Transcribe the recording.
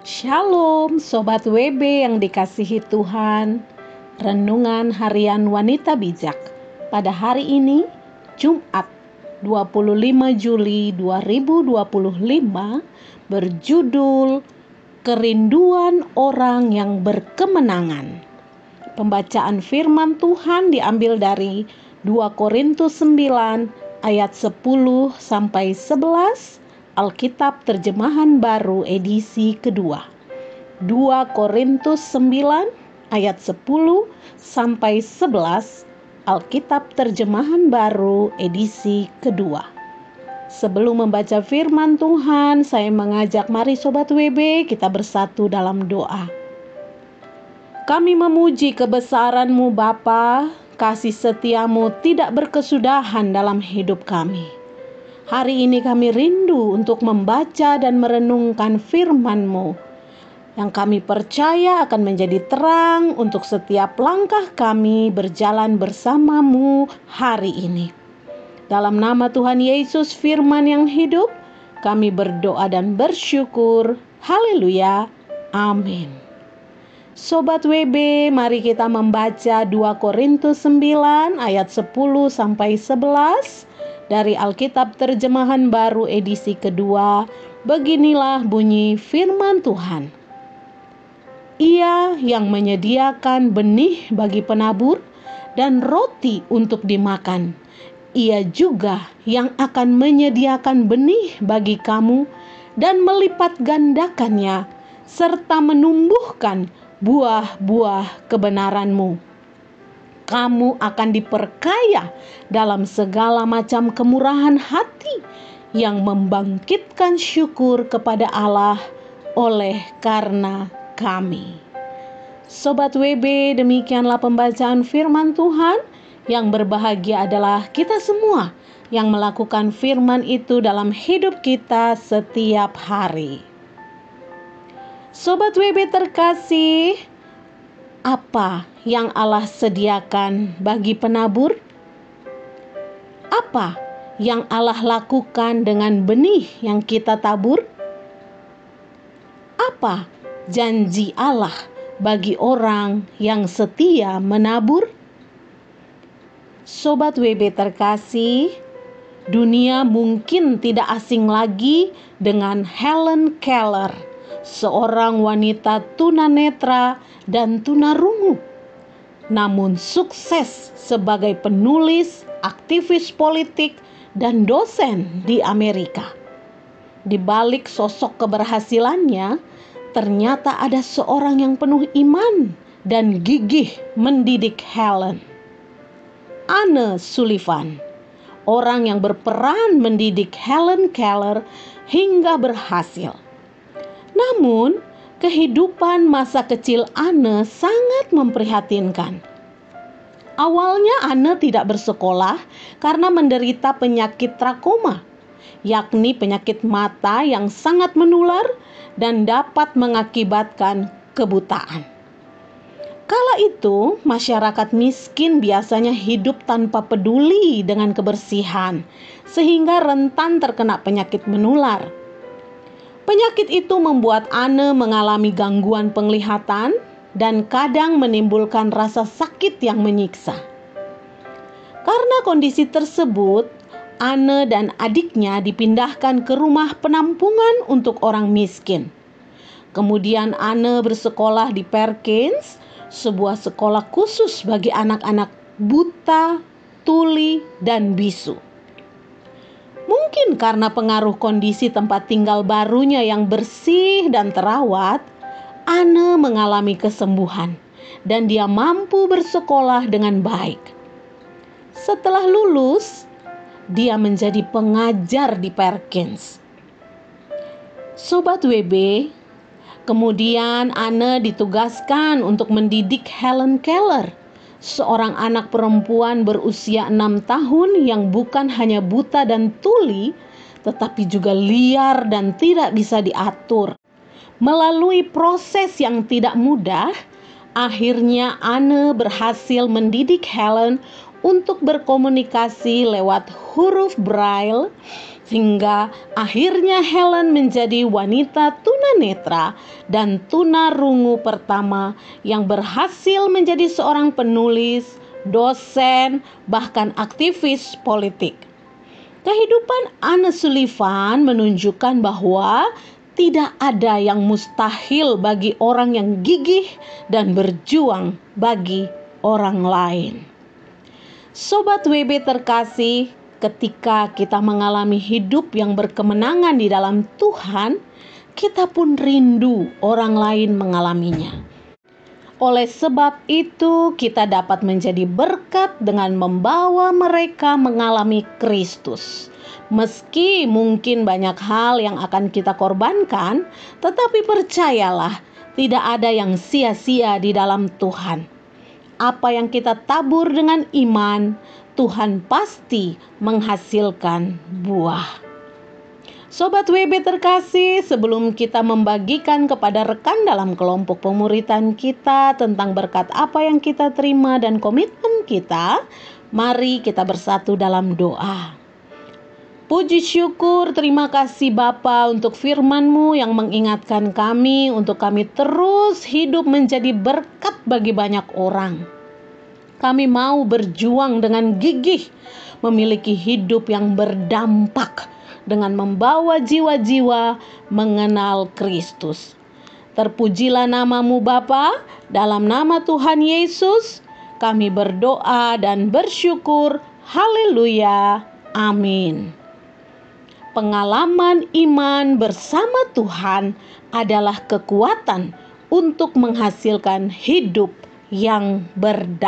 Shalom Sobat WB yang dikasihi Tuhan. Renungan Harian Wanita Bijak pada hari ini, Jumat 25 Juli 2025, berjudul Kerinduan Orang yang Berkemenangan. Pembacaan firman Tuhan diambil dari 2 Korintus 9 ayat 10 sampai 11, Alkitab Terjemahan Baru edisi kedua. 2 Korintus 9 ayat 10 sampai 11, Alkitab Terjemahan Baru edisi kedua. Sebelum membaca firman Tuhan, saya mengajak mari Sobat WB kita bersatu dalam doa. Kami memuji kebesaran-Mu Bapa, kasih setia-Mu tidak berkesudahan dalam hidup kami. Hari ini kami rindu untuk membaca dan merenungkan firman-Mu, yang kami percaya akan menjadi terang untuk setiap langkah kami berjalan bersama-Mu hari ini. Dalam nama Tuhan Yesus firman yang hidup, kami berdoa dan bersyukur. Haleluya. Amin. Sobat WB, mari kita membaca 2 Korintus 9 ayat 10 sampai 11 dari Alkitab Terjemahan Baru edisi kedua. Beginilah bunyi firman Tuhan. Ia yang menyediakan benih bagi penabur dan roti untuk dimakan. Ia juga yang akan menyediakan benih bagi kamu dan melipat gandakannya serta menumbuhkan buah-buah kebenaran-Mu. Kamu akan diperkaya dalam segala macam kemurahan hati yang membangkitkan syukur kepada Allah oleh karena kami. Sobat WB, demikianlah pembacaan firman Tuhan. Yang berbahagia adalah kita semua yang melakukan firman itu dalam hidup kita setiap hari. Sobat WB terkasih, apa yang Allah sediakan bagi penabur? Apa yang Allah lakukan dengan benih yang kita tabur? Apa janji Allah bagi orang yang setia menabur? Sobat WB terkasih, dunia mungkin tidak asing lagi dengan Helen Keller, seorang wanita tunanetra dan tunarungu, namun sukses sebagai penulis, aktivis politik, dan dosen di Amerika. Di balik sosok keberhasilannya, ternyata ada seorang yang penuh iman dan gigih mendidik Helen. Anne Sullivan, orang yang berperan mendidik Helen Keller hingga berhasil. Namun, kehidupan masa kecil Anne sangat memprihatinkan. Awalnya Anne tidak bersekolah karena menderita penyakit trakoma, yakni penyakit mata yang sangat menular dan dapat mengakibatkan kebutaan. Kala itu, masyarakat miskin biasanya hidup tanpa peduli dengan kebersihan, sehingga rentan terkena penyakit menular. Penyakit itu membuat Anne mengalami gangguan penglihatan dan kadang menimbulkan rasa sakit yang menyiksa. Karena kondisi tersebut, Anne dan adiknya dipindahkan ke rumah penampungan untuk orang miskin. Kemudian Anne bersekolah di Perkins, sebuah sekolah khusus bagi anak-anak buta, tuli, dan bisu. Mungkin karena pengaruh kondisi tempat tinggal barunya yang bersih dan terawat, Anne mengalami kesembuhan dan dia mampu bersekolah dengan baik. Setelah lulus, dia menjadi pengajar di Perkins. Sobat WB, kemudian Anne ditugaskan untuk mendidik Helen Keller, seorang anak perempuan berusia 6 tahun yang bukan hanya buta dan tuli, tetapi juga liar dan tidak bisa diatur. Melalui proses yang tidak mudah, akhirnya Anne berhasil mendidik Helen untuk berkomunikasi lewat huruf Braille Sehingga akhirnya Helen menjadi wanita tunanetra dan tunarungu pertama yang berhasil menjadi seorang penulis, dosen, bahkan aktivis politik. Kehidupan Anne Sullivan menunjukkan bahwa tidak ada yang mustahil bagi orang yang gigih dan berjuang bagi orang lain. Sobat WB terkasih, ketika kita mengalami hidup yang berkemenangan di dalam Tuhan, kita pun rindu orang lain mengalaminya. Oleh sebab itu, kita dapat menjadi berkat dengan membawa mereka mengalami Kristus. Meski mungkin banyak hal yang akan kita korbankan, tetapi percayalah, tidak ada yang sia-sia di dalam Tuhan. Apa yang kita tabur dengan iman, Tuhan pasti menghasilkan buah. Sobat WB terkasih, sebelum kita membagikan kepada rekan dalam kelompok pemuritan kita tentang berkat apa yang kita terima dan komitmen kita, mari kita bersatu dalam doa. Puji syukur, terima kasih Bapa untuk firman-Mu yang mengingatkan kami untuk kami terus hidup menjadi berkat bagi banyak orang. Kami mau berjuang dengan gigih, memiliki hidup yang berdampak dengan membawa jiwa-jiwa mengenal Kristus. Terpujilah nama-Mu Bapa, dalam nama Tuhan Yesus kami berdoa dan bersyukur. Haleluya. Amin. Pengalaman iman bersama Tuhan adalah kekuatan untuk menghasilkan hidup yang berdampak.